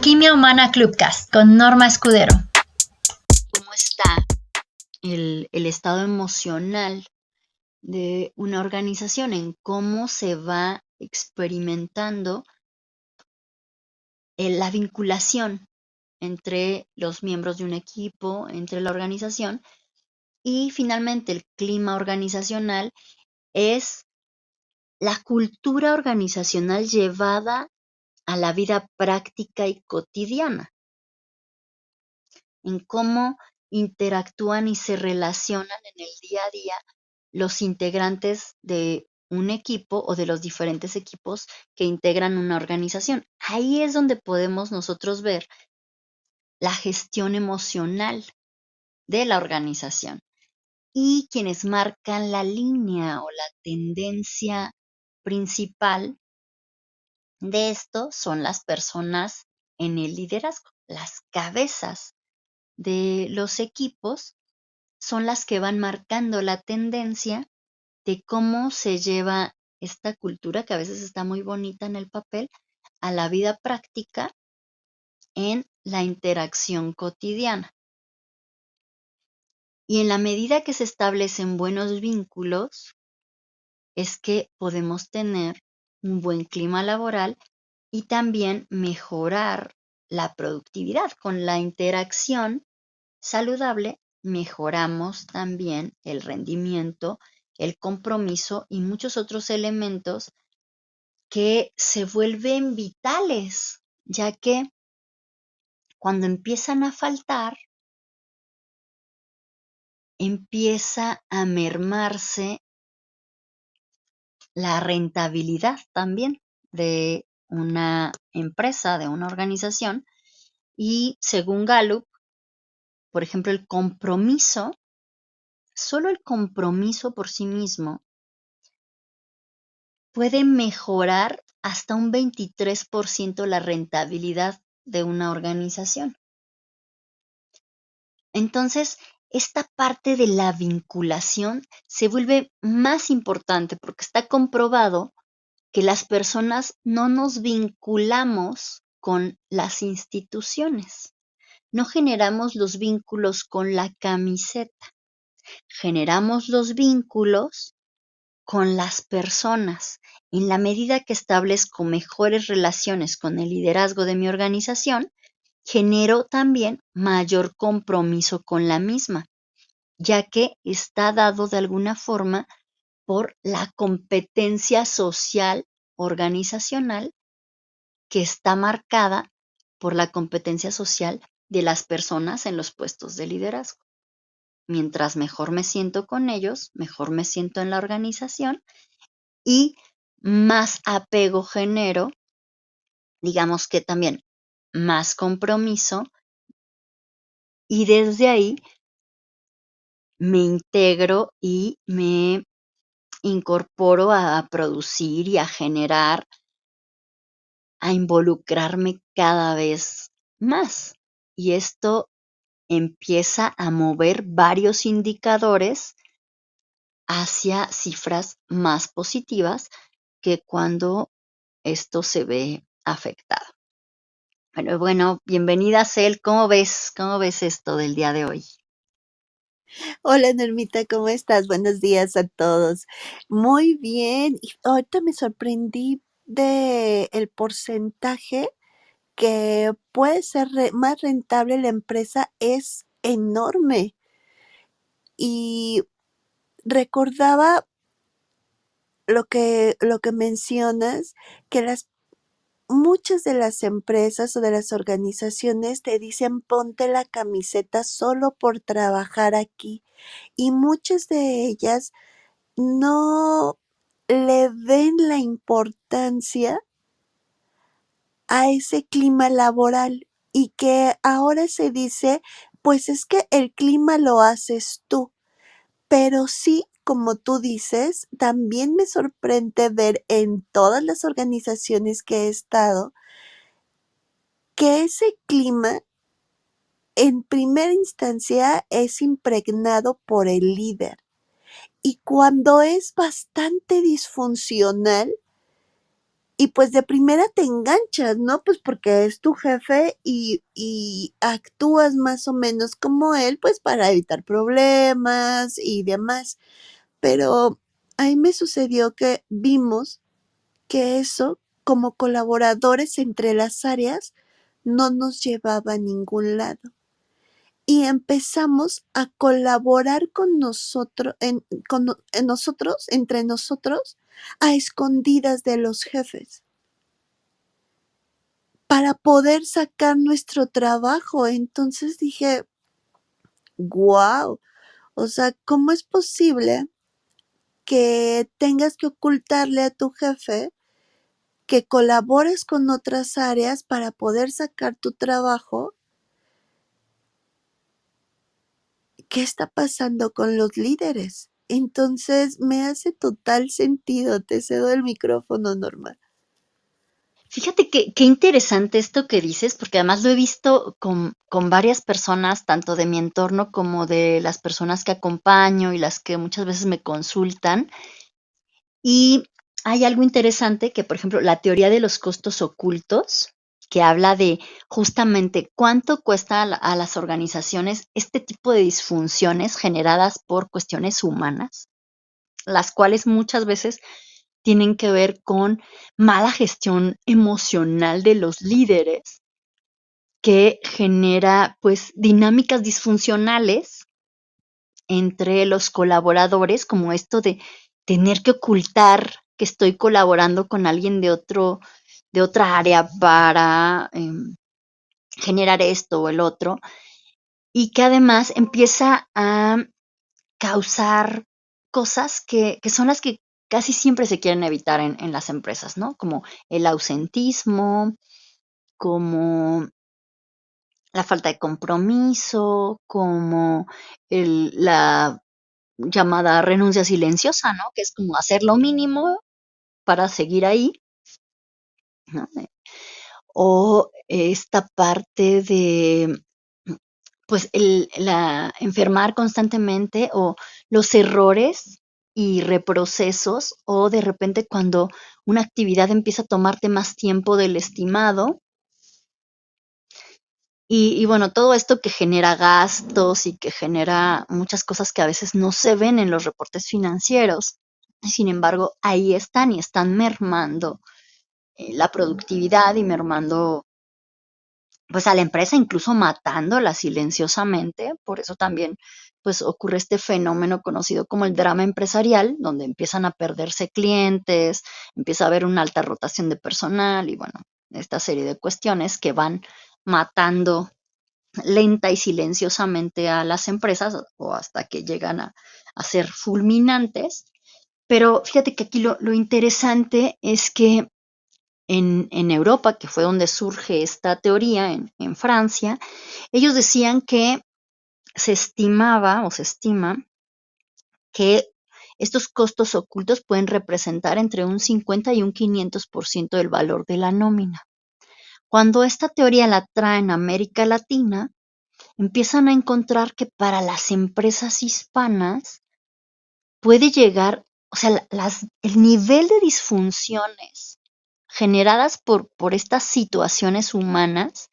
Alquimia Humana Clubcast con Norma Escudero. ¿Cómo está el estado emocional de una organización? En cómo se va experimentando la vinculación entre los miembros de un equipo, entre la organización, y finalmente el clima organizacional es la cultura organizacional llevada a la vida práctica y cotidiana, en cómo interactúan y se relacionan en el día a día los integrantes de un equipo o de los diferentes equipos que integran una organización. Ahí es donde podemos nosotros ver la gestión emocional de la organización. Y quienes marcan la línea o la tendencia principal de esto son las personas en el liderazgo. Las cabezas de los equipos son las que van marcando la tendencia de cómo se lleva esta cultura, que a veces está muy bonita en el papel, a la vida práctica en la interacción cotidiana. Y en la medida que se establecen buenos vínculos, es que podemos tener un buen clima laboral y también mejorar la productividad. Con la interacción saludable, mejoramos también el rendimiento, el compromiso y muchos otros elementos que se vuelven vitales, ya que cuando empiezan a faltar, empieza a mermarse la rentabilidad también de una empresa, de una organización. Y según Gallup, por ejemplo, solo el compromiso por sí mismo puede mejorar hasta un 23% la rentabilidad de una organización. Entonces, esta parte de la vinculación se vuelve más importante porque está comprobado que las personas no nos vinculamos con las instituciones, no generamos los vínculos con la camiseta, generamos los vínculos con las personas. En la medida que establezco mejores relaciones con el liderazgo de mi organización, genero también mayor compromiso con la misma, ya que está dado de alguna forma por la competencia social organizacional que está marcada por la competencia social de las personas en los puestos de liderazgo. Mientras mejor me siento con ellos, mejor me siento en la organización y más apego genero, digamos que también más compromiso, y desde ahí me integro y me incorporo a producir y a generar, a involucrarme cada vez más. Y esto empieza a mover varios indicadores hacia cifras más positivas que cuando esto se ve afectado. Bueno, bienvenida, Cel. ¿Cómo ves? ¿Cómo ves esto del día de hoy? Hola Normita, ¿cómo estás? Buenos días a todos. Muy bien. Y ahorita me sorprendí de el porcentaje que puede ser más rentable la empresa es enorme. Y recordaba lo que mencionas, que muchas de las empresas o de las organizaciones te dicen ponte la camiseta solo por trabajar aquí. Y muchas de ellas no le den la importancia a ese clima laboral y que ahora se dice, pues es que el clima lo haces tú, pero sí, como tú dices, también me sorprende ver en todas las organizaciones que he estado que ese clima en primera instancia es impregnado por el líder y cuando es bastante disfuncional, Y pues de primera te enganchas, ¿no? Pues porque es tu jefe y actúas más o menos como él, pues para evitar problemas y demás. Pero ahí me sucedió que vimos que eso, como colaboradores entre las áreas, no nos llevaba a ningún lado. Y empezamos a colaborar con nosotros, en nosotros, entre nosotros, a escondidas de los jefes, para poder sacar nuestro trabajo. Entonces dije, wow, o sea, ¿cómo es posible que tengas que ocultarle a tu jefe que colabores con otras áreas para poder sacar tu trabajo? ¿Qué está pasando con los líderes? Entonces me hace total sentido. Te cedo el micrófono, Norma. Fíjate que qué interesante esto que dices, porque además lo he visto con varias personas, tanto de mi entorno como de las personas que acompaño y las que muchas veces me consultan. Y hay algo interesante que, por ejemplo, la teoría de los costos ocultos, que habla de justamente cuánto cuesta a las organizaciones este tipo de disfunciones generadas por cuestiones humanas, las cuales muchas veces tienen que ver con mala gestión emocional de los líderes, que genera pues dinámicas disfuncionales entre los colaboradores, como esto de tener que ocultar que estoy colaborando con alguien de otra área para generar esto o el otro, y que además empieza a causar cosas que son las que casi siempre se quieren evitar en las empresas, ¿no? Como el ausentismo, como la falta de compromiso, como la llamada renuncia silenciosa, ¿no? Que es como hacer lo mínimo para seguir ahí, ¿no? O esta parte de, pues, la enfermar constantemente o los errores y reprocesos, o de repente cuando una actividad empieza a tomarte más tiempo del estimado. Y bueno, todo esto que genera gastos y que genera muchas cosas que a veces no se ven en los reportes financieros. Sin embargo, ahí están y están mermando la productividad y mermando pues a la empresa, incluso matándola silenciosamente. Por eso también pues ocurre este fenómeno conocido como el drama empresarial, donde empiezan a perderse clientes, empieza a haber una alta rotación de personal y bueno, esta serie de cuestiones que van matando lenta y silenciosamente a las empresas o hasta que llegan a ser fulminantes. Pero fíjate que aquí lo interesante es que en Europa, que fue donde surge esta teoría, en Francia, ellos decían que se estimaba o se estima que estos costos ocultos pueden representar entre un 50 y un 500% del valor de la nómina. Cuando esta teoría la traen a América Latina, empiezan a encontrar que para las empresas hispanas puede llegar, o sea, el nivel de disfunciones generadas por estas situaciones humanas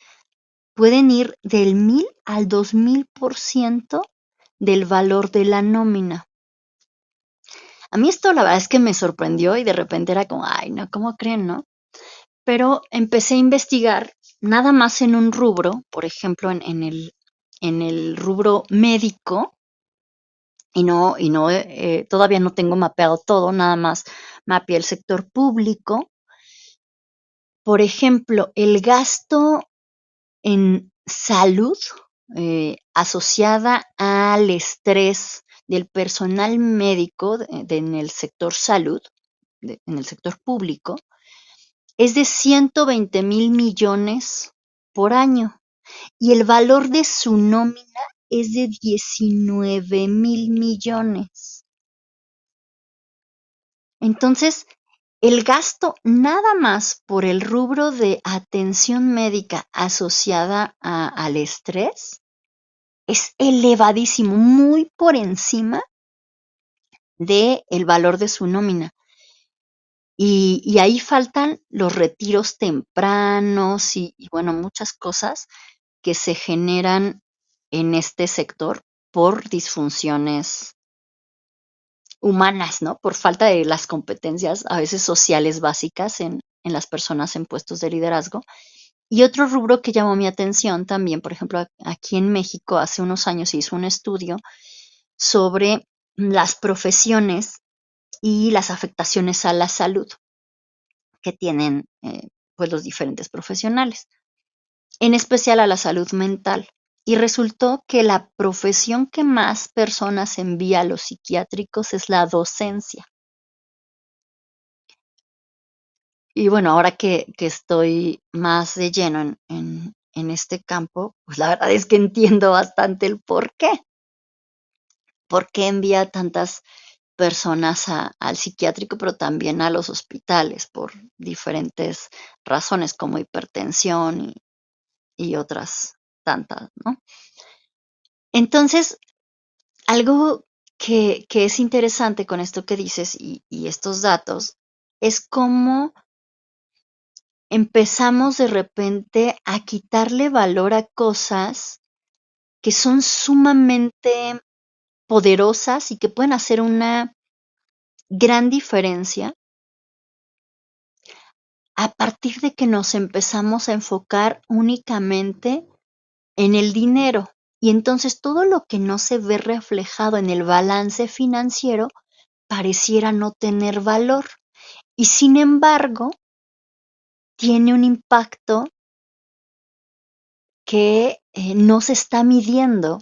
pueden ir del 1000 al 2000% del valor de la nómina. A mí esto la verdad es que me sorprendió y de repente era como, ay, no, ¿cómo creen, no? Pero empecé a investigar nada más en un rubro, por ejemplo, en el rubro médico, todavía no tengo mapeado todo, nada más mapeé el sector público. Por ejemplo, el gasto en salud asociada al estrés del personal médico en el sector salud, en el sector público, es de 120,000 millones por año y el valor de su nómina es de 19,000 millones. Entonces, el gasto nada más por el rubro de atención médica asociada al estrés es elevadísimo, muy por encima del valor de su nómina. Y ahí faltan los retiros tempranos y bueno, muchas cosas que se generan en este sector por disfunciones humanas, ¿no? Por falta de las competencias, a veces sociales básicas en las personas en puestos de liderazgo. Y otro rubro que llamó mi atención también, por ejemplo, aquí en México hace unos años se hizo un estudio sobre las profesiones y las afectaciones a la salud que tienen pues los diferentes profesionales, en especial a la salud mental. Y resultó que la profesión que más personas envía a los psiquiátricos es la docencia. Y bueno, ahora que estoy más de lleno en este campo, pues la verdad es que entiendo bastante el por qué. ¿Por qué envía tantas personas al psiquiátrico, pero también a los hospitales por diferentes razones como hipertensión y otras tantas, ¿no? Entonces, algo que es interesante con esto que dices y estos datos es cómo empezamos de repente a quitarle valor a cosas que son sumamente poderosas y que pueden hacer una gran diferencia a partir de que nos empezamos a enfocar únicamente en el dinero. Y entonces todo lo que no se ve reflejado en el balance financiero pareciera no tener valor. Y sin embargo, tiene un impacto que no se está midiendo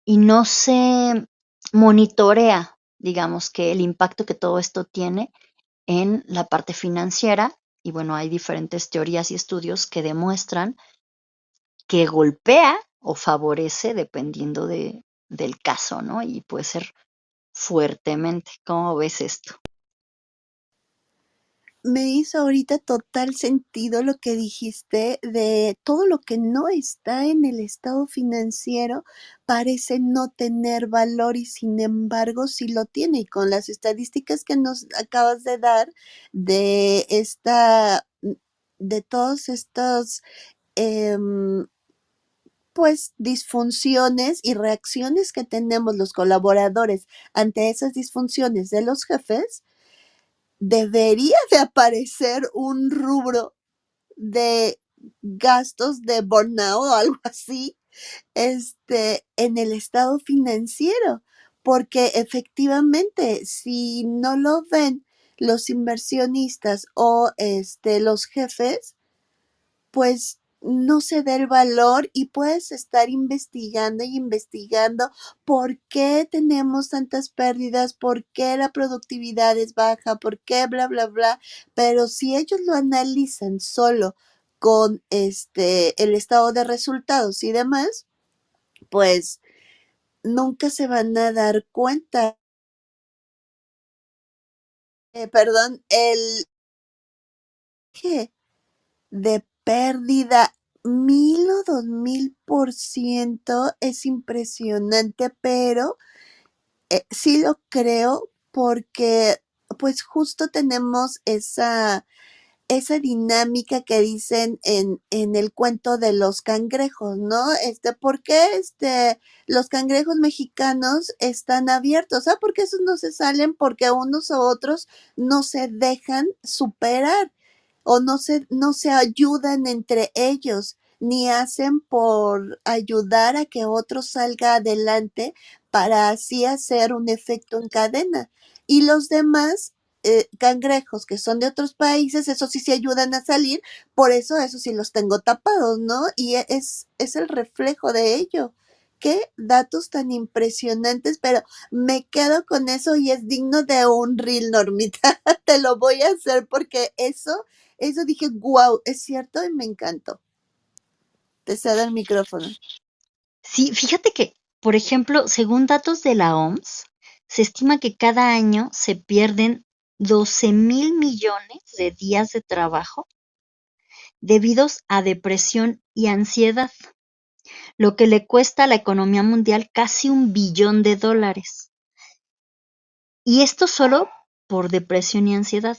y no se monitorea, digamos, que el impacto que todo esto tiene en la parte financiera. Y bueno, hay diferentes teorías y estudios que demuestran que golpea o favorece dependiendo del caso, ¿no? Y puede ser fuertemente. ¿Cómo ves esto? Me hizo ahorita total sentido lo que dijiste de todo lo que no está en el estado financiero parece no tener valor y sin embargo sí lo tiene. Y con las estadísticas que nos acabas de dar de de todos estos em, pues disfunciones y reacciones que tenemos los colaboradores ante esas disfunciones de los jefes, debería de aparecer un rubro de gastos de burnout o algo así, en el estado financiero, porque efectivamente, si no lo ven los inversionistas o los jefes, pues no se da el valor y puedes estar investigando y investigando por qué tenemos tantas pérdidas, por qué la productividad es baja, por qué bla, bla, bla. Pero si ellos lo analizan solo con el estado de resultados y demás, pues nunca se van a dar cuenta, perdón, el que de pérdida 1000 o 2000% es impresionante, pero sí lo creo porque pues justo tenemos esa dinámica que dicen en el cuento de los cangrejos, ¿no? ¿Por qué los cangrejos mexicanos están abiertos? Ah, porque esos no se salen porque unos o otros no se dejan superar o no se ayudan entre ellos, ni hacen por ayudar a que otro salga adelante para así hacer un efecto en cadena. Y los demás cangrejos que son de otros países, eso sí se ayudan a salir, por eso sí los tengo tapados, ¿no? Y es el reflejo de ello. Qué datos tan impresionantes, pero me quedo con eso y es digno de un reel, Normita. Te lo voy a hacer porque eso dije, wow, es cierto y me encantó. Te cedo el micrófono. Sí, fíjate que, por ejemplo, según datos de la OMS, se estima que cada año se pierden 12,000 millones de días de trabajo debidos a depresión y ansiedad, lo que le cuesta a la economía mundial casi $1 billón. Y esto solo por depresión y ansiedad.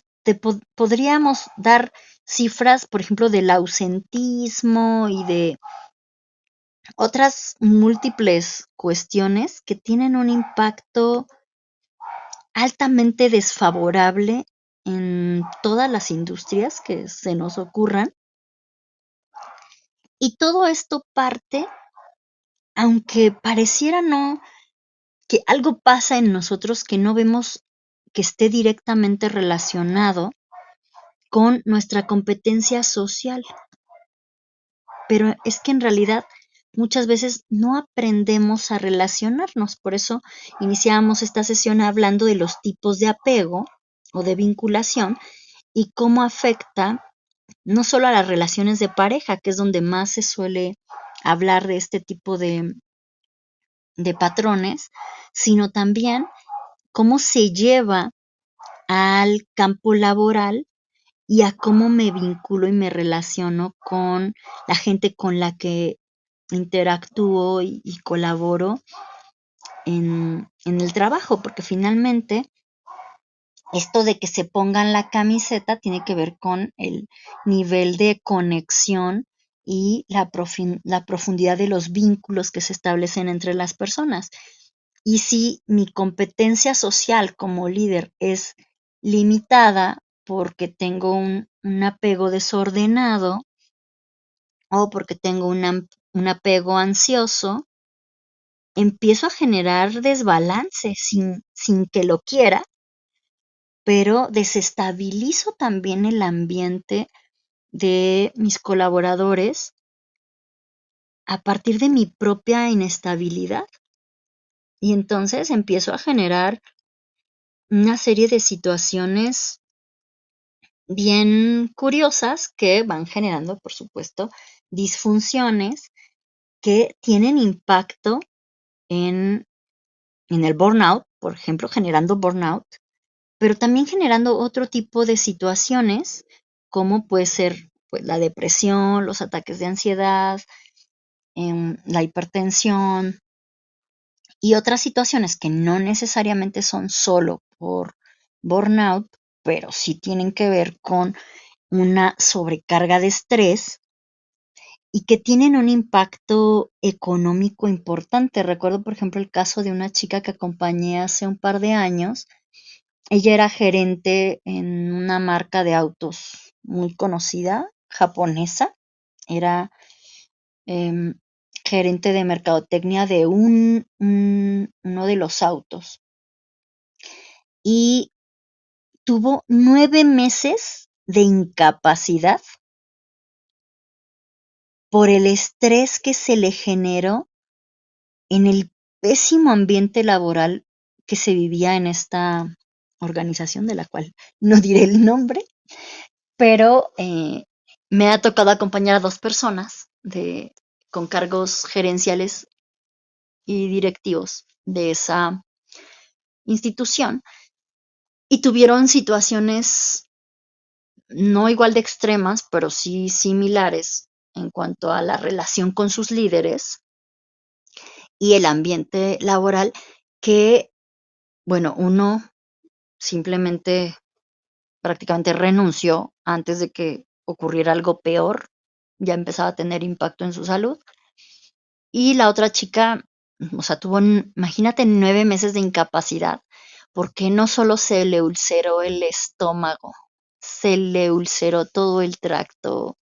Podríamos dar cifras, por ejemplo, del ausentismo y de otras múltiples cuestiones que tienen un impacto altamente desfavorable en todas las industrias que se nos ocurran. Y todo esto parte, aunque pareciera no, que algo pasa en nosotros que no vemos que esté directamente relacionado con nuestra competencia social. Pero es que en realidad muchas veces no aprendemos a relacionarnos. Por eso iniciamos esta sesión hablando de los tipos de apego o de vinculación y cómo afecta no solo a las relaciones de pareja, que es donde más se suele hablar de este tipo de patrones, sino también cómo se lleva al campo laboral y a cómo me vinculo y me relaciono con la gente con la que interactúo y colaboro en el trabajo, porque finalmente esto de que se pongan la camiseta tiene que ver con el nivel de conexión y la profundidad de los vínculos que se establecen entre las personas. Y si mi competencia social como líder es limitada porque tengo un apego desordenado o porque tengo un apego ansioso, empiezo a generar desbalance sin que lo quiera, pero desestabilizo también el ambiente de mis colaboradores a partir de mi propia inestabilidad. Y entonces empiezo a generar una serie de situaciones bien curiosas que van generando, por supuesto, disfunciones que tienen impacto en, en el burnout, por ejemplo, generando burnout, pero también generando otro tipo de situaciones, como puede ser pues, la depresión, los ataques de ansiedad, la hipertensión y otras situaciones que no necesariamente son solo por burnout, pero sí tienen que ver con una sobrecarga de estrés y que tienen un impacto económico importante. Recuerdo, por ejemplo, el caso de una chica que acompañé hace un par de años. Ella era gerente en una marca de autos muy conocida, japonesa. Era em, gerente de mercadotecnia de uno de los autos. Y tuvo 9 meses de incapacidad por el estrés que se le generó en el pésimo ambiente laboral que se vivía en esta organización, de la cual no diré el nombre, pero me ha tocado acompañar a 2 personas con cargos gerenciales y directivos de esa institución y tuvieron situaciones no igual de extremas, pero sí similares en cuanto a la relación con sus líderes y el ambiente laboral que, bueno, uno simplemente prácticamente renunció antes de que ocurriera algo peor, ya empezaba a tener impacto en su salud. Y la otra chica, o sea, imagínate, 9 meses de incapacidad, porque no solo se le ulceró el estómago, se le ulceró todo el tracto,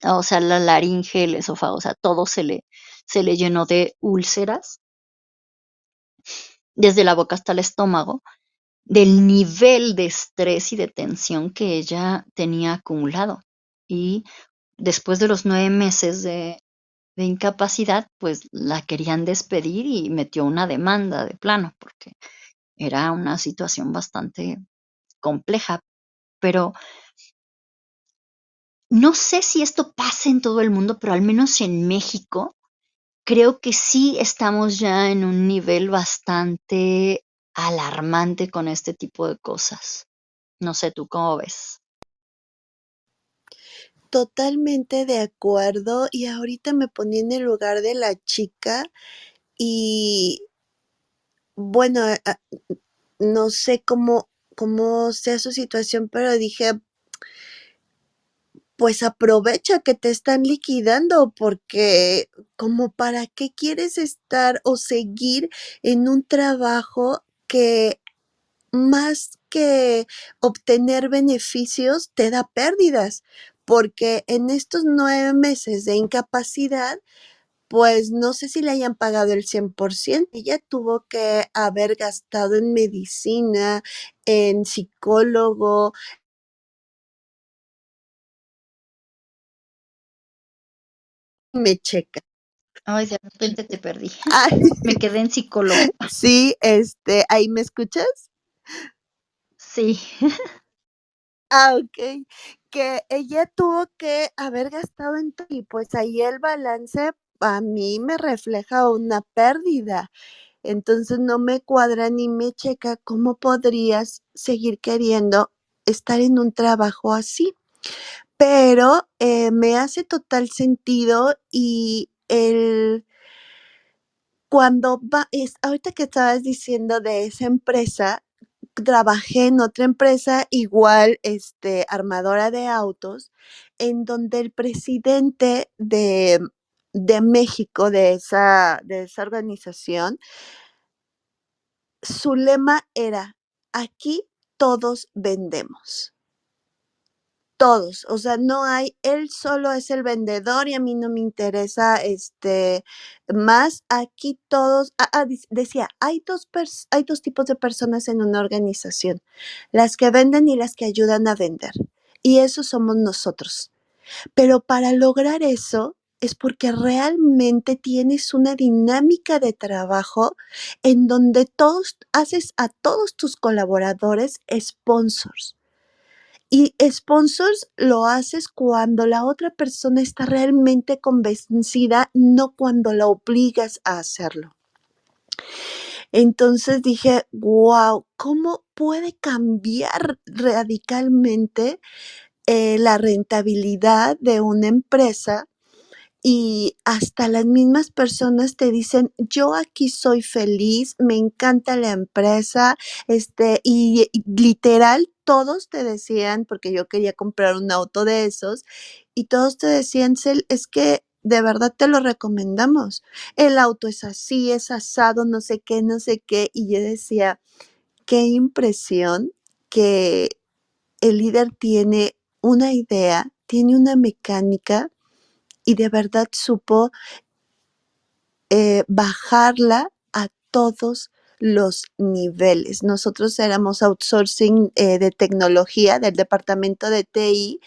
o sea, la laringe, el esófago, o sea, todo se le llenó de úlceras, desde la boca hasta el estómago, del nivel de estrés y de tensión que ella tenía acumulado. Y después de los 9 meses de incapacidad, pues la querían despedir y metió una demanda de plano, porque era una situación bastante compleja. Pero no sé si esto pasa en todo el mundo, pero al menos en México, creo que sí estamos ya en un nivel bastante alarmante con este tipo de cosas. No sé tú cómo ves. Totalmente de acuerdo. Y ahorita me ponía en el lugar de la chica y bueno, no sé cómo sea su situación, pero dije, pues aprovecha que te están liquidando, porque como para qué quieres estar o seguir en un trabajo que más que obtener beneficios te da pérdidas, porque en estos 9 meses de incapacidad, pues no sé si le hayan pagado el 100%. Ella tuvo que haber gastado en medicina, en psicólogo, me checa. Ay, de repente te perdí. Ay, Me quedé en psicólogo. sí, ¿ahí me escuchas? Sí. Okey, que ella tuvo que haber gastado en todo y, pues, ahí el balance a mí me refleja una pérdida. Entonces, no me cuadra ni me checa cómo podrías seguir queriendo estar en un trabajo así. Pero, me hace total sentido y cuando va es ahorita que estabas diciendo de esa empresa, trabajé en otra empresa igual, armadora de autos, en donde el presidente de México, de esa organización, su lema era: "Aquí todos vendemos". Todos, o sea, no hay él solo es el vendedor y a mí no me interesa, más, aquí todos decía: hay 2 tipos de personas en una organización, las que venden y las que ayudan a vender, y esos somos nosotros. Pero para lograr eso es porque realmente tienes una dinámica de trabajo en donde todos haces a todos tus colaboradores sponsors. Y sponsors lo haces cuando la otra persona está realmente convencida, no cuando la obligas a hacerlo. Entonces dije: "Guau, ¿cómo puede cambiar radicalmente, la rentabilidad de una empresa?". Y hasta las mismas personas te dicen: "Yo aquí soy feliz, me encanta la empresa", y literal todos te decían, porque yo quería comprar un auto de esos, y todos te decían: "Cel, es que de verdad te lo recomendamos. El auto es así, es asado, no sé qué, no sé qué". Y yo decía: "Qué impresión que el líder tiene una idea, tiene una mecánica y de verdad supo, bajarla a todos los niveles". Nosotros éramos outsourcing, de tecnología del departamento de TI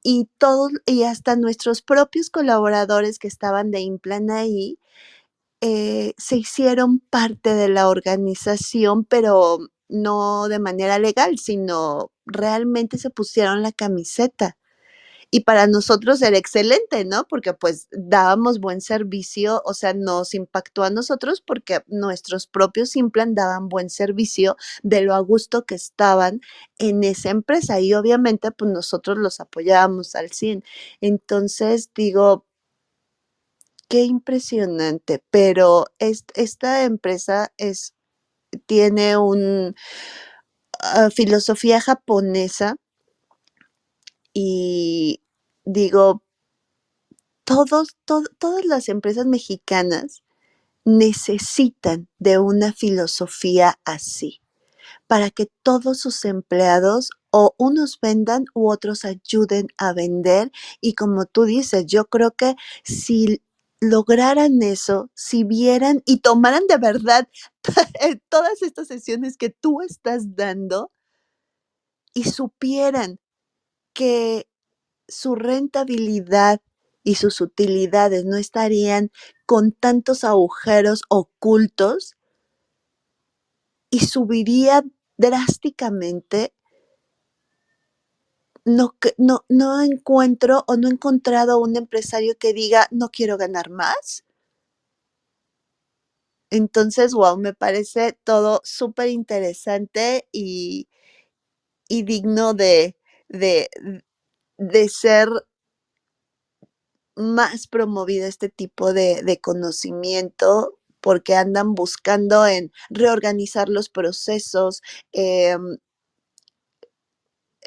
y hasta nuestros propios colaboradores que estaban de Implan ahí, se hicieron parte de la organización, pero no de manera legal, sino realmente se pusieron la camiseta. Y para nosotros era excelente, ¿no? Porque, pues, dábamos buen servicio, o sea, nos impactó a nosotros porque nuestros propios Implant daban buen servicio de lo a gusto que estaban en esa empresa y obviamente, pues, nosotros los apoyábamos al 100. Entonces, digo, qué impresionante, pero esta empresa tiene filosofía japonesa y digo, todas las empresas mexicanas necesitan de una filosofía así, para que todos sus empleados o unos vendan u otros ayuden a vender. Y como tú dices, yo creo que si lograran eso, si vieran y tomaran de verdad todas estas sesiones que tú estás dando y supieran que su rentabilidad y sus utilidades no estarían con tantos agujeros ocultos y subiría drásticamente, no encuentro o no he encontrado un empresario que diga: "No quiero ganar más". Entonces, guau, me parece todo superinteresante y digno de de ser más promovido este tipo de conocimiento, porque andan buscando en reorganizar los procesos,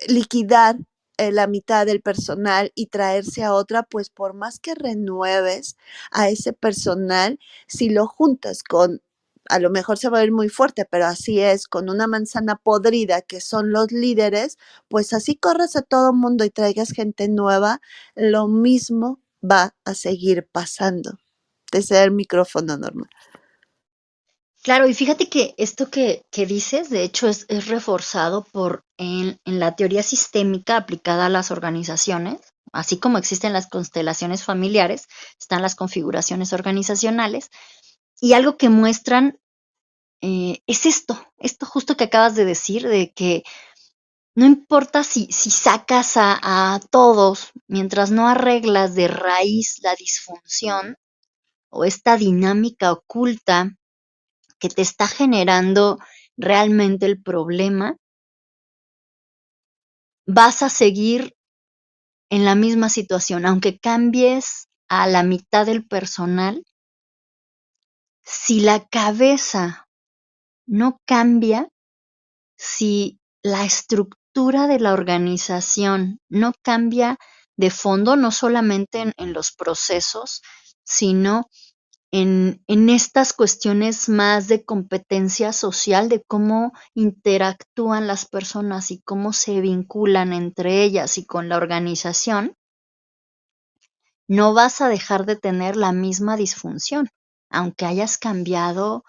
liquidar la mitad del personal y traerse a otra, pues por más que renueves a ese personal, si lo juntas con, a lo mejor se va a ver muy fuerte, pero así es, con una manzana podrida que son los líderes, pues así corres a todo mundo y traigas gente nueva, lo mismo va a seguir pasando. Desde el micrófono, Norma. Claro, y fíjate que esto que dices, de hecho, es reforzado en la teoría sistémica aplicada a las organizaciones, así como existen las constelaciones familiares, están las configuraciones organizacionales, y algo que muestran es esto justo que acabas de decir, de que no importa si sacas a todos, mientras no arreglas de raíz la disfunción o esta dinámica oculta que te está generando realmente el problema, vas a seguir en la misma situación, aunque cambies a la mitad del personal, si la cabeza no cambia, si la estructura de la organización no cambia de fondo, no solamente en los procesos, sino en estas cuestiones más de competencia social, de cómo interactúan las personas y cómo se vinculan entre ellas y con la organización, no vas a dejar de tener la misma disfunción, aunque hayas cambiado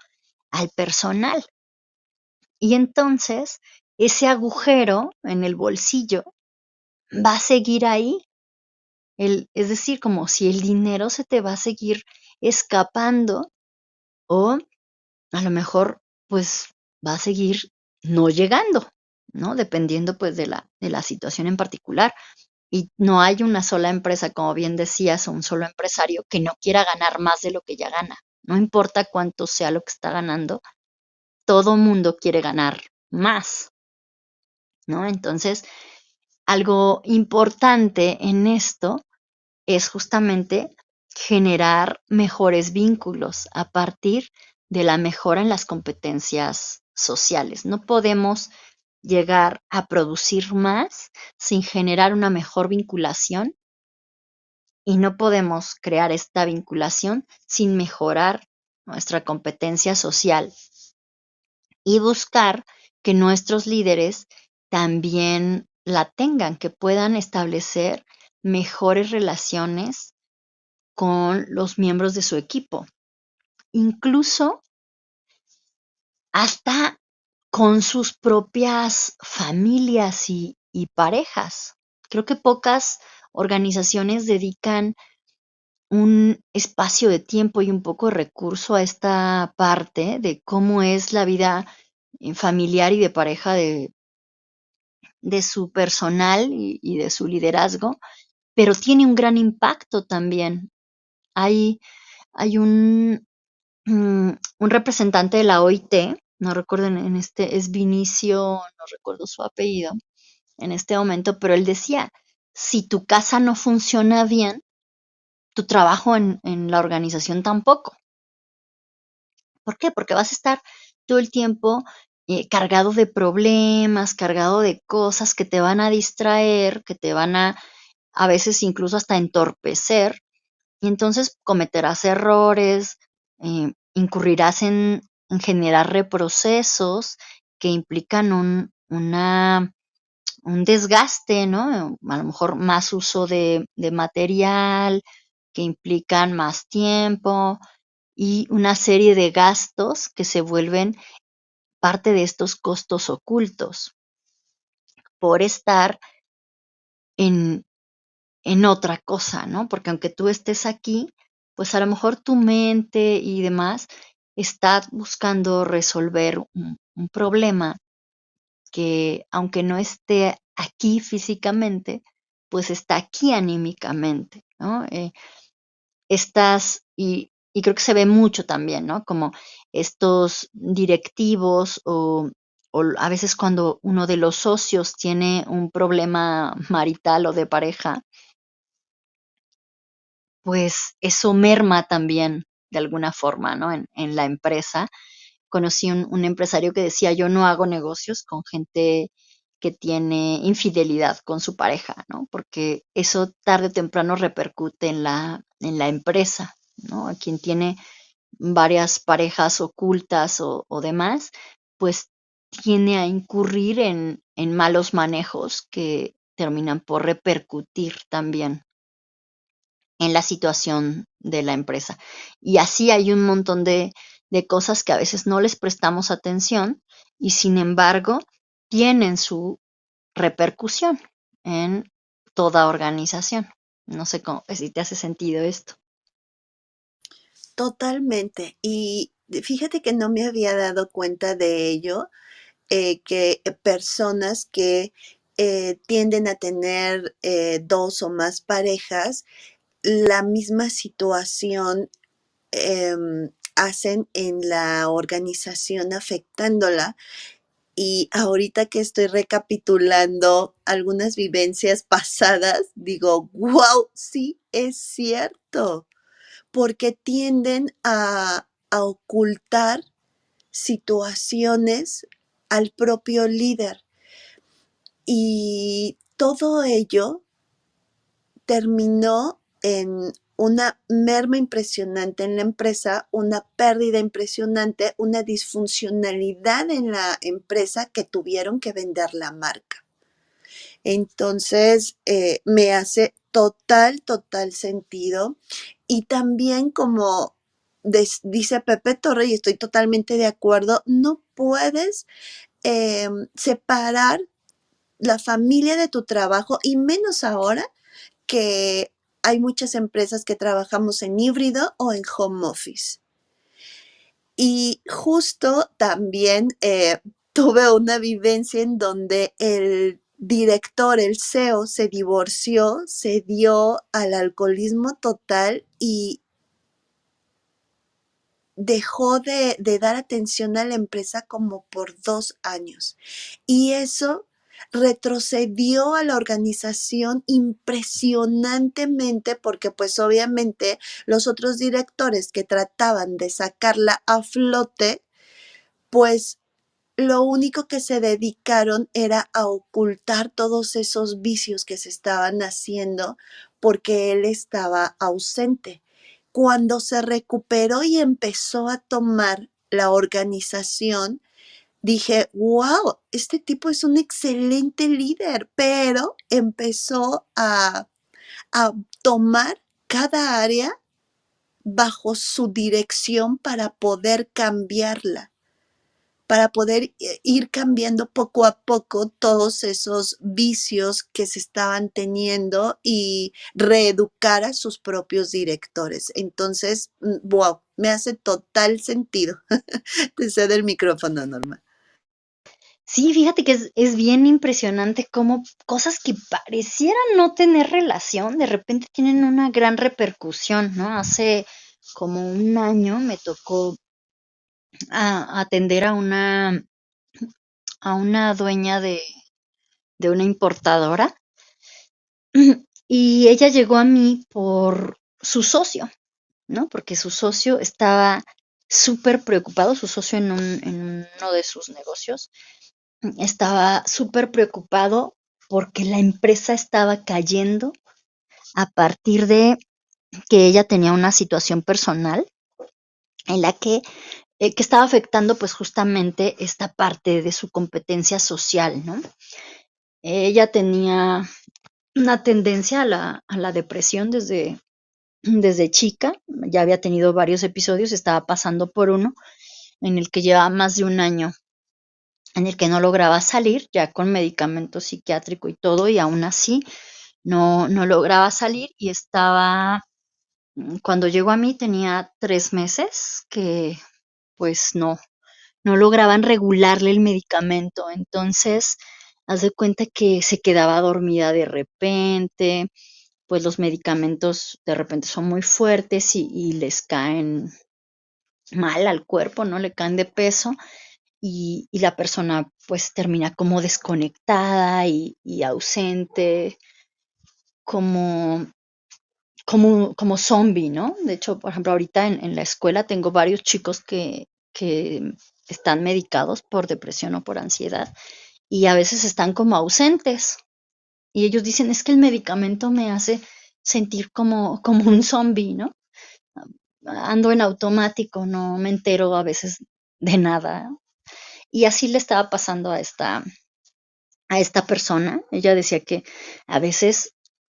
al personal. Y entonces, ese agujero en el bolsillo va a seguir ahí. Es decir, como si el dinero se te va a seguir escapando o a lo mejor pues va a seguir no llegando, ¿no? Dependiendo pues de la situación en particular. Y no hay una sola empresa, como bien decías, o un solo empresario que no quiera ganar más de lo que ya gana. No importa cuánto sea lo que está ganando, todo mundo quiere ganar más, ¿no? Entonces, algo importante en esto es justamente generar mejores vínculos a partir de la mejora en las competencias sociales. No podemos llegar a producir más sin generar una mejor vinculación y no podemos crear esta vinculación sin mejorar nuestra competencia social y buscar que nuestros líderes también la tengan, que puedan establecer mejores relaciones con los miembros de su equipo, incluso hasta con sus propias familias y parejas. Creo que pocas organizaciones dedican un espacio de tiempo y un poco de recurso a esta parte de cómo es la vida familiar y de pareja de su personal y de su liderazgo, pero tiene un gran impacto también. Hay, hay un representante de la OIT, no recuerdo en este, es Vinicio, no recuerdo su apellido en este momento, pero él decía, si tu casa no funciona bien, tu trabajo en la organización tampoco. ¿Por qué? Porque vas a estar todo el tiempo cargado de problemas, cargado de cosas que te van a distraer, que te van a veces incluso hasta entorpecer, y entonces cometerás errores, incurrirás en generar reprocesos que implican un desgaste, ¿no? A lo mejor más uso de material, que implican más tiempo y una serie de gastos que se vuelven parte de estos costos ocultos por estar en, en otra cosa, ¿no? Porque aunque tú estés aquí, pues a lo mejor tu mente y demás está buscando resolver un problema que aunque no esté aquí físicamente, pues está aquí anímicamente, ¿no? Y creo que se ve mucho también, ¿no? Como estos directivos o a veces cuando uno de los socios tiene un problema marital o de pareja, pues eso merma también de alguna forma, ¿no? En la empresa. Conocí un empresario que decía, yo no hago negocios con gente que tiene infidelidad con su pareja, ¿no? Porque eso tarde o temprano repercute en la empresa, ¿no? Quien tiene varias parejas ocultas o demás, pues tiende a incurrir en malos manejos que terminan por repercutir también en la situación de la empresa. Y así hay un montón de cosas que a veces no les prestamos atención y sin embargo tienen su repercusión en toda organización. No sé si te hace sentido esto. Totalmente. Y fíjate que no me había dado cuenta de ello, que personas que tienden a tener dos o más parejas, la misma situación hacen en la organización afectándola. Y ahorita que estoy recapitulando algunas vivencias pasadas, digo, wow, sí, es cierto, porque tienden a ocultar situaciones al propio líder. Y todo ello terminó en una merma impresionante en la empresa, una pérdida impresionante, una disfuncionalidad en la empresa que tuvieron que vender la marca. Entonces, me hace total sentido. Y también como dice Pepe Torre, y estoy totalmente de acuerdo, no puedes separar la familia de tu trabajo y menos ahora que hay muchas empresas que trabajamos en híbrido o en home office. Y justo también tuve una vivencia en donde el director, el CEO, se divorció, se dio al alcoholismo total y dejó de dar atención a la empresa como por 2 años. Y eso retrocedió a la organización impresionantemente porque pues obviamente los otros directores que trataban de sacarla a flote, pues lo único que se dedicaron era a ocultar todos esos vicios que se estaban haciendo porque él estaba ausente. Cuando se recuperó y empezó a tomar la organización, dije, wow, este tipo es un excelente líder, pero empezó a tomar cada área bajo su dirección para poder cambiarla, para poder ir cambiando poco a poco todos esos vicios que se estaban teniendo y reeducar a sus propios directores. Entonces, wow, me hace total sentido. Te cedo el micrófono, Norma. Sí, fíjate que es bien impresionante cómo cosas que parecieran no tener relación, de repente tienen una gran repercusión, ¿no? Hace como un año me tocó atender a una dueña de una importadora y ella llegó a mí por su socio, ¿no? Porque su socio estaba súper preocupado, su socio en uno de sus negocios estaba súper preocupado porque la empresa estaba cayendo a partir de que ella tenía una situación personal en la que estaba afectando pues justamente esta parte de su competencia social, ¿no? Ella tenía una tendencia a la depresión desde chica, ya había tenido varios episodios, estaba pasando por uno en el que llevaba más de un año en el que no lograba salir, ya con medicamento psiquiátrico y todo, y aún así no lograba salir y estaba, cuando llegó a mí tenía 3 meses que pues no lograban regularle el medicamento, entonces haz de cuenta que se quedaba dormida de repente, pues los medicamentos de repente son muy fuertes y les caen mal al cuerpo, ¿no? Le caen de peso y la persona pues termina como desconectada y ausente, como como zombie, ¿no? De hecho, por ejemplo, ahorita en la escuela tengo varios chicos que están medicados por depresión o por ansiedad y a veces están como ausentes. Y ellos dicen, es que el medicamento me hace sentir como un zombie, ¿no? Ando en automático, no me entero a veces de nada. Y así le estaba pasando a esta persona. Ella decía que a veces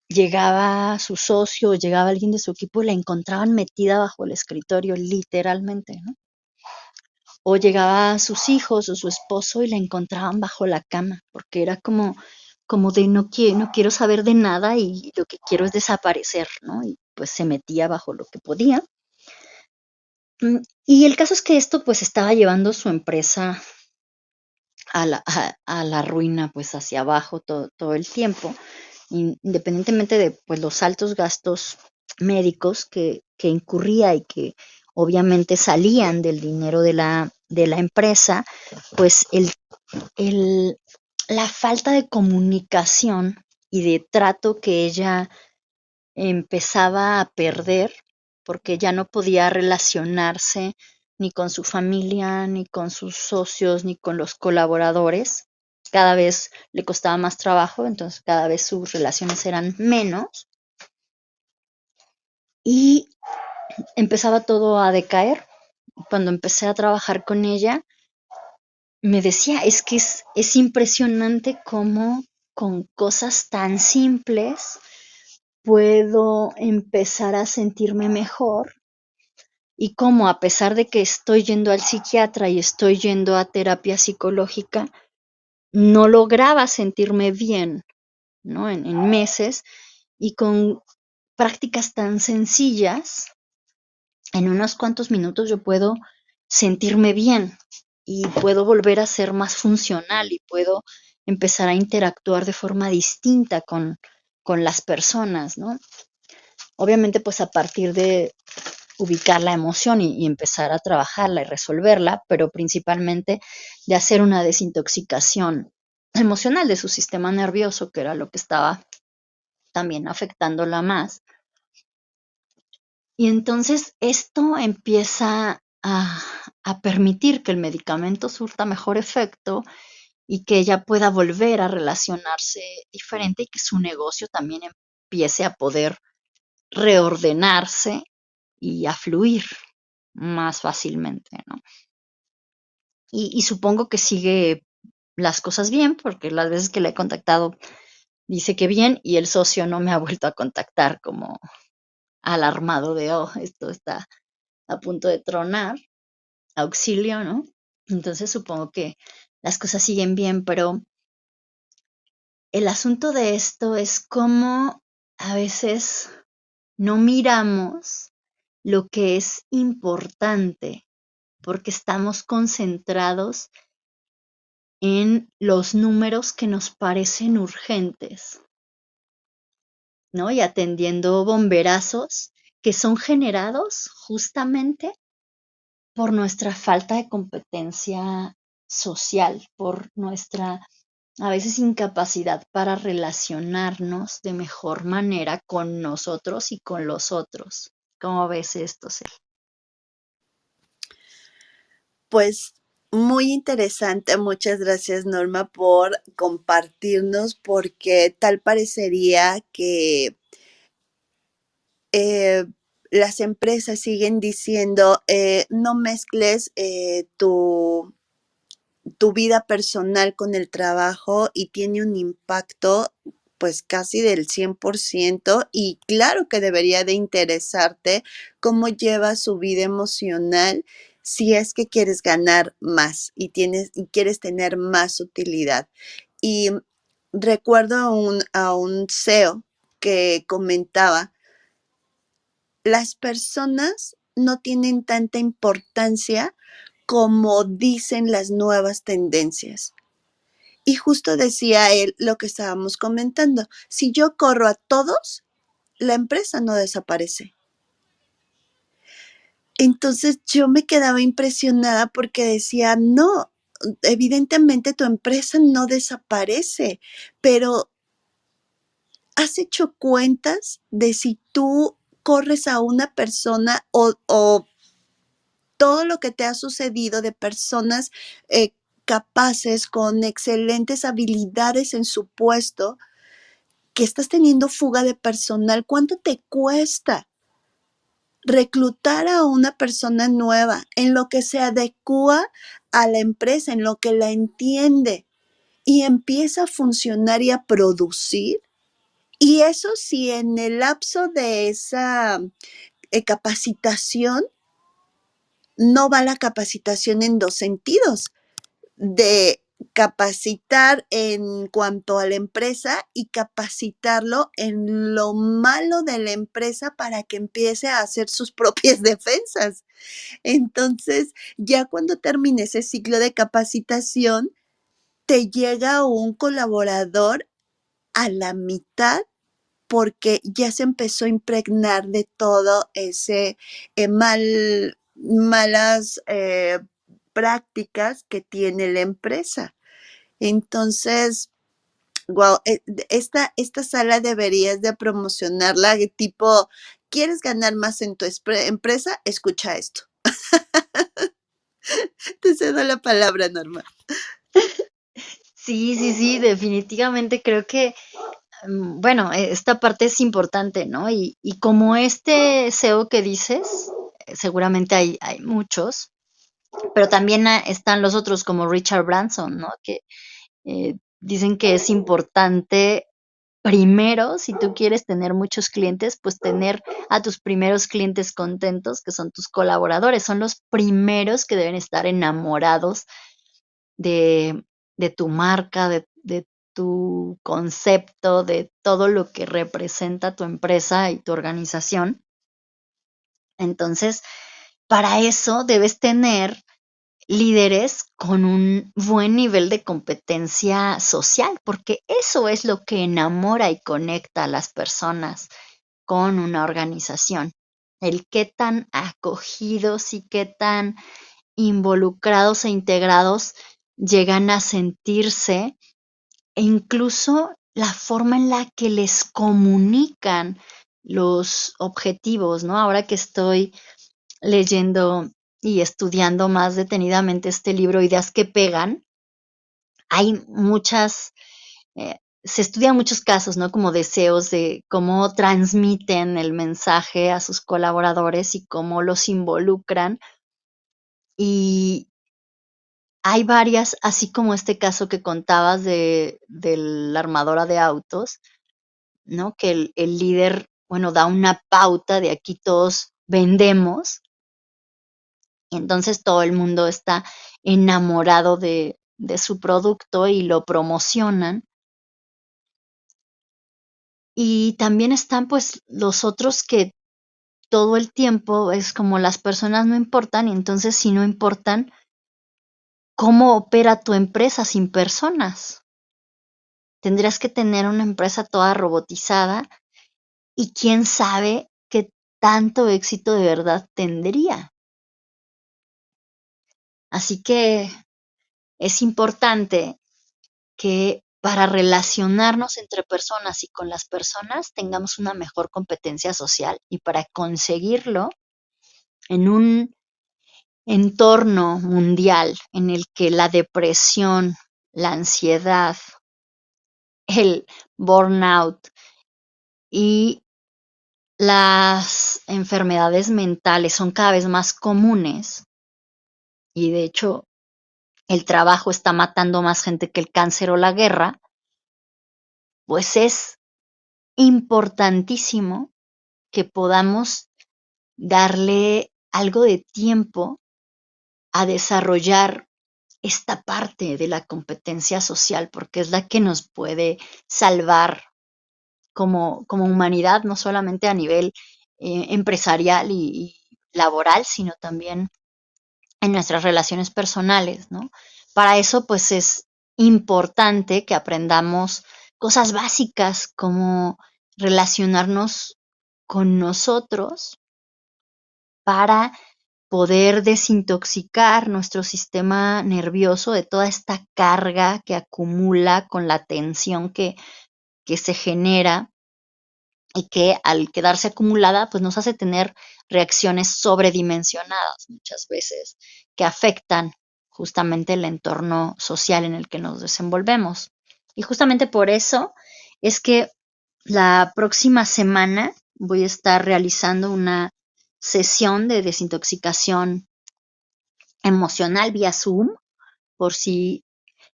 llegaba su socio, llegaba alguien de su equipo y la encontraban metida bajo el escritorio, literalmente, ¿no? O llegaba sus hijos o su esposo y la encontraban bajo la cama, porque era como de no quiero saber de nada y lo que quiero es desaparecer, ¿no? Y pues se metía bajo lo que podía. Y el caso es que esto pues estaba llevando su empresa a la ruina, pues hacia abajo todo el tiempo, independientemente de pues los altos gastos médicos que incurría y que obviamente salían del dinero de la empresa, pues el, la falta de comunicación y de trato que ella empezaba a perder porque ya no podía relacionarse ni con su familia, ni con sus socios, ni con los colaboradores. Cada vez le costaba más trabajo, entonces cada vez sus relaciones eran menos y empezaba todo a decaer. Cuando empecé a trabajar con ella, me decía, es que es impresionante cómo con cosas tan simples puedo empezar a sentirme mejor y cómo a pesar de que estoy yendo al psiquiatra y estoy yendo a terapia psicológica, no lograba sentirme bien, ¿no? En meses y con prácticas tan sencillas, en unos cuantos minutos yo puedo sentirme bien y puedo volver a ser más funcional y puedo empezar a interactuar de forma distinta con las personas, ¿no? Obviamente, pues a partir de ubicar la emoción y empezar a trabajarla y resolverla, pero principalmente de hacer una desintoxicación emocional de su sistema nervioso, que era lo que estaba también afectándola más. Y entonces esto empieza a permitir que el medicamento surta mejor efecto y que ella pueda volver a relacionarse diferente y que su negocio también empiece a poder reordenarse y a fluir más fácilmente, ¿no? Y supongo que sigue las cosas bien, porque las veces que le he contactado dice que bien y el socio no me ha vuelto a contactar como alarmado de, oh, esto está a punto de tronar, auxilio, ¿no? Entonces supongo que las cosas siguen bien, pero el asunto de esto es cómo a veces no miramos lo que es importante porque estamos concentrados en los números que nos parecen urgentes, ¿no? Y atendiendo bomberazos que son generados justamente por nuestra falta de competencia social, por nuestra a veces incapacidad para relacionarnos de mejor manera con nosotros y con los otros. ¿Cómo ves esto, Cel? Pues muy interesante. Muchas gracias, Norma, por compartirnos, porque tal parecería que eh, las empresas siguen diciendo, no mezcles tu vida personal con el trabajo y tiene un impacto pues casi del 100% y claro que debería de interesarte cómo lleva su vida emocional si es que quieres ganar más y quieres tener más utilidad. Y recuerdo a un CEO que comentaba, las personas no tienen tanta importancia como dicen las nuevas tendencias. Y justo decía él lo que estábamos comentando. Si yo corro a todos, la empresa no desaparece. Entonces yo me quedaba impresionada porque decía, no, evidentemente tu empresa no desaparece, pero ¿has hecho cuentas de si tú corres a una persona o todo lo que te ha sucedido de personas capaces, con excelentes habilidades en su puesto, que estás teniendo fuga de personal? ¿Cuánto te cuesta reclutar a una persona nueva en lo que se adecua a la empresa, en lo que la entiende y empieza a funcionar y a producir? Y eso sí, en el lapso de esa capacitación, no va la capacitación en dos sentidos, de capacitar en cuanto a la empresa y capacitarlo en lo malo de la empresa para que empiece a hacer sus propias defensas. Entonces, ya cuando termine ese ciclo de capacitación, te llega un colaborador a la mitad porque ya se empezó a impregnar de todo ese malas prácticas que tiene la empresa. Entonces, wow, esta sala deberías de promocionarla, tipo, ¿quieres ganar más en tu empresa? Escucha esto. Te cedo la palabra, Norma. Sí, definitivamente creo que, bueno, esta parte es importante, ¿no? Y como este SEO que dices, seguramente hay muchos, pero también están los otros como Richard Branson, ¿no? Que dicen que es importante primero, si tú quieres tener muchos clientes, pues tener a tus primeros clientes contentos, que son tus colaboradores, son los primeros que deben estar enamorados de, de tu marca, de tu concepto, de todo lo que representa tu empresa y tu organización. Entonces, para eso debes tener líderes con un buen nivel de competencia social, porque eso es lo que enamora y conecta a las personas con una organización. El qué tan acogidos y qué tan involucrados e integrados llegan a sentirse, e incluso la forma en la que les comunican los objetivos, ¿no? Ahora que estoy leyendo y estudiando más detenidamente este libro, Ideas que pegan, hay muchas, se estudian muchos casos, ¿no? Como deseos de cómo transmiten el mensaje a sus colaboradores y cómo los involucran. Y hay varias, así como este caso que contabas de la armadora de autos, ¿no? Que el líder, bueno, da una pauta de aquí todos vendemos, y entonces todo el mundo está enamorado de su producto y lo promocionan. Y también están pues los otros que todo el tiempo es como las personas no importan, y entonces si no importan, ¿cómo opera tu empresa sin personas? Tendrías que tener una empresa toda robotizada y quién sabe qué tanto éxito de verdad tendría. Así que es importante que para relacionarnos entre personas y con las personas tengamos una mejor competencia social, y para conseguirlo en un entorno mundial en el que la depresión, la ansiedad, el burnout y las enfermedades mentales son cada vez más comunes, y de hecho el trabajo está matando más gente que el cáncer o la guerra, pues es importantísimo que podamos darle algo de tiempo a desarrollar esta parte de la competencia social, porque es la que nos puede salvar como humanidad, no solamente a nivel empresarial y laboral, sino también en nuestras relaciones personales, ¿no? Para eso, pues es importante que aprendamos cosas básicas como relacionarnos con nosotros para poder desintoxicar nuestro sistema nervioso de toda esta carga que acumula con la tensión que se genera y que al quedarse acumulada, pues nos hace tener reacciones sobredimensionadas muchas veces que afectan justamente el entorno social en el que nos desenvolvemos. Y justamente por eso es que la próxima semana voy a estar realizando una sesión de desintoxicación emocional vía Zoom. Por si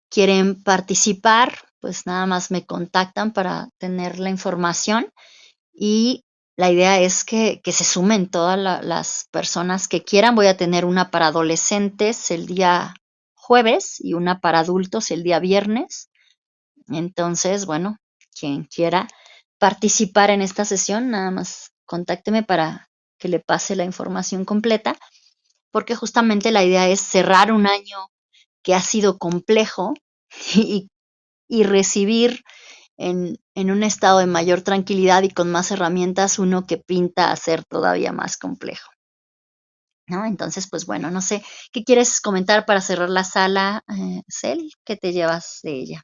quieren participar, pues nada más me contactan para tener la información y la idea es que se sumen todas las personas que quieran. Voy a tener una para adolescentes el día jueves y una para adultos el día viernes. Entonces, bueno, quien quiera participar en esta sesión, nada más contácteme para que le pase la información completa, porque justamente la idea es cerrar un año que ha sido complejo y, y recibir en un estado de mayor tranquilidad y con más herramientas uno que pinta a ser todavía más complejo, ¿no? Entonces, pues bueno, no sé, ¿qué quieres comentar para cerrar la sala, Cel? ¿Qué te llevas de ella?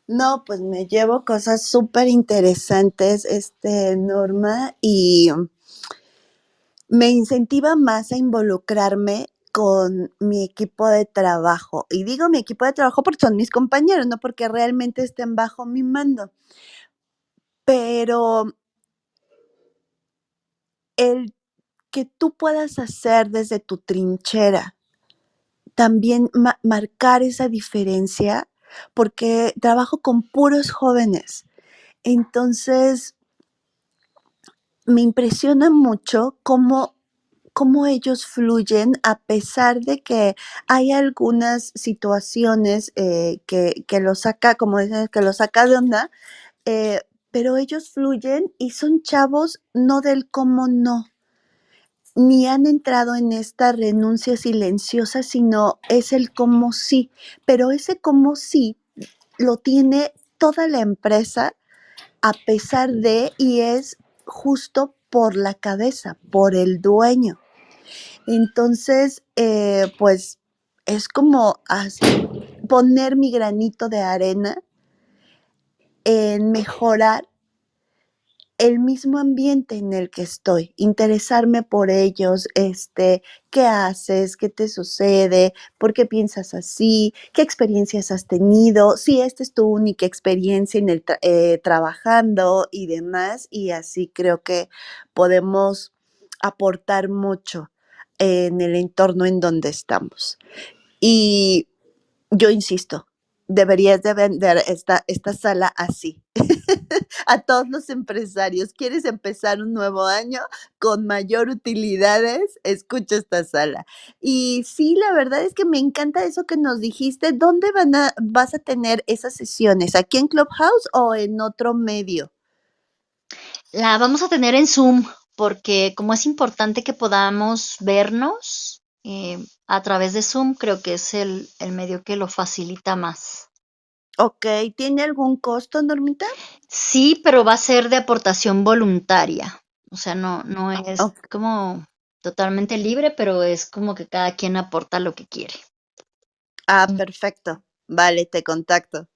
No, pues me llevo cosas súper interesantes, Norma, y me incentiva más a involucrarme con mi equipo de trabajo. Y digo mi equipo de trabajo porque son mis compañeros, no porque realmente estén bajo mi mando. Pero el que tú puedas hacer desde tu trinchera, también marcar esa diferencia, porque trabajo con puros jóvenes. Entonces, me impresiona mucho cómo ellos fluyen a pesar de que hay algunas situaciones que los saca, como dicen, que los saca de onda, pero ellos fluyen y son chavos no del cómo no, ni han entrado en esta renuncia silenciosa, sino es el cómo sí, pero ese cómo sí lo tiene toda la empresa a pesar de, y es justo por la cabeza, por el dueño. Entonces, pues es como poner mi granito de arena en mejorar el mismo ambiente en el que estoy, interesarme por ellos, qué haces, qué te sucede, por qué piensas así, qué experiencias has tenido, si esta es tu única experiencia en trabajando y demás, y así creo que podemos aportar mucho en el entorno en donde estamos. Y yo insisto, deberías de vender esta sala así. A todos los empresarios. ¿Quieres empezar un nuevo año con mayor utilidades? Escucha esta sala. Y sí, la verdad es que me encanta eso que nos dijiste. ¿Dónde vas a tener esas sesiones? ¿Aquí en Clubhouse o en otro medio? La vamos a tener en Zoom porque como es importante que podamos vernos a través de Zoom, creo que es el medio que lo facilita más. Ok, ¿tiene algún costo, Normita? Sí, pero va a ser de aportación voluntaria. O sea, no es Ok. como totalmente libre, pero es como que cada quien aporta lo que quiere. Perfecto. Vale, te contacto.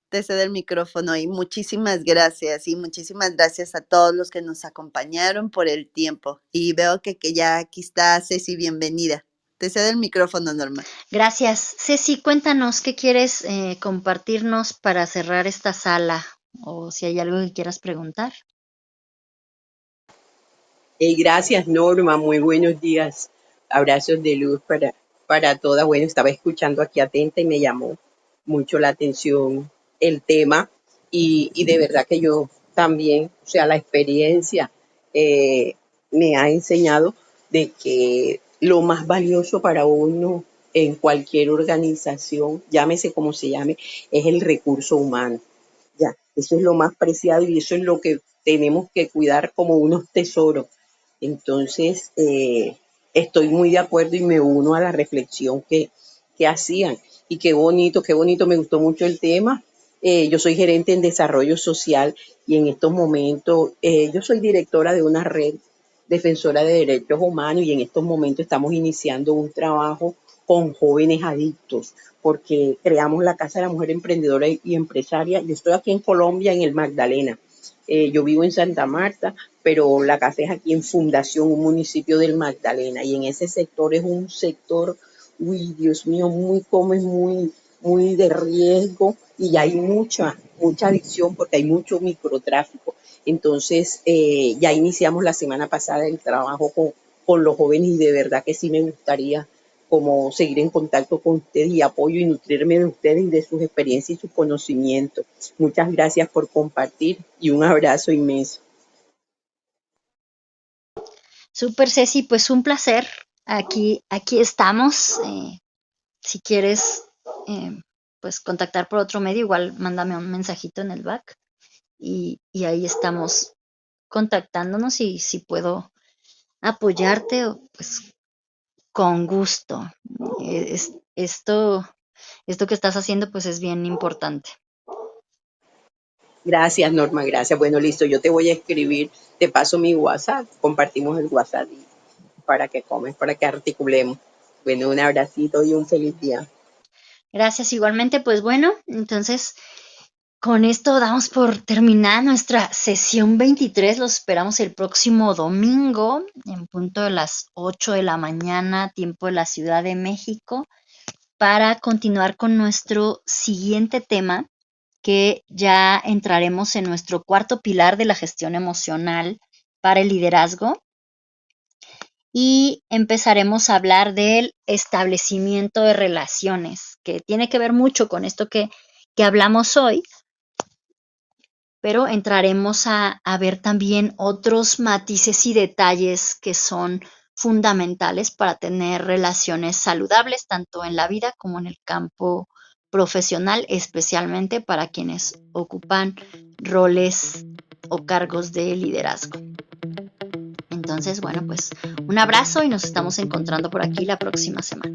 Te cedo el micrófono y muchísimas gracias y muchísimas gracias a todos los que nos acompañaron por el tiempo. Y veo que ya aquí está Ceci, bienvenida. Te cedo el micrófono, Norma. Gracias. Ceci, cuéntanos qué quieres compartirnos para cerrar esta sala o si hay algo que quieras preguntar. Gracias, Norma. Muy buenos días. Abrazos de luz para todas. Bueno, estaba escuchando aquí atenta y me llamó mucho la atención el tema y de verdad que yo también, o sea, la experiencia eh, me ha enseñado de que lo más valioso para uno en cualquier organización, llámese como se llame, es el recurso humano. Ya, eso es lo más preciado y eso es lo que tenemos que cuidar como unos tesoros. Entonces, estoy muy de acuerdo y me uno a la reflexión que hacían. Y qué bonito, me gustó mucho el tema. Yo soy gerente en desarrollo social y en estos momentos yo soy directora de una red defensora de derechos humanos y en estos momentos estamos iniciando un trabajo con jóvenes adictos porque creamos la Casa de la Mujer Emprendedora y Empresaria. Yo estoy aquí en Colombia, en el Magdalena, Yo vivo en Santa Marta, pero la casa es aquí en Fundación, un municipio del Magdalena, y en ese sector es un sector, uy, Dios mío, muy como es muy de riesgo y hay mucha adicción porque hay mucho microtráfico. Entonces, ya iniciamos la semana pasada el trabajo con los jóvenes y de verdad que sí me gustaría como seguir en contacto con ustedes y apoyo y nutrirme de ustedes y de sus experiencias y sus conocimientos. Muchas gracias por compartir y un abrazo inmenso. Súper, Ceci, pues un placer. Aquí estamos. Si quieres, eh, pues contactar por otro medio, igual mándame un mensajito en el back y ahí estamos contactándonos y si puedo apoyarte, pues con gusto. Esto que estás haciendo, pues es bien importante. Gracias, Norma, gracias. Bueno, listo, yo te voy a escribir, te paso mi WhatsApp, compartimos el WhatsApp para que comes, para que articulemos. Bueno, un abracito y un feliz día. Gracias igualmente, pues bueno, entonces con esto damos por terminada nuestra sesión 23. Los esperamos el próximo domingo en punto de las 8 de la mañana, tiempo de la Ciudad de México, para continuar con nuestro siguiente tema, que ya entraremos en nuestro cuarto pilar de la gestión emocional para el liderazgo y empezaremos a hablar del establecimiento de relaciones, que tiene que ver mucho con esto que hablamos hoy, pero entraremos a ver también otros matices y detalles que son fundamentales para tener relaciones saludables, tanto en la vida como en el campo profesional, especialmente para quienes ocupan roles o cargos de liderazgo. Entonces, bueno, pues un abrazo y nos estamos encontrando por aquí la próxima semana.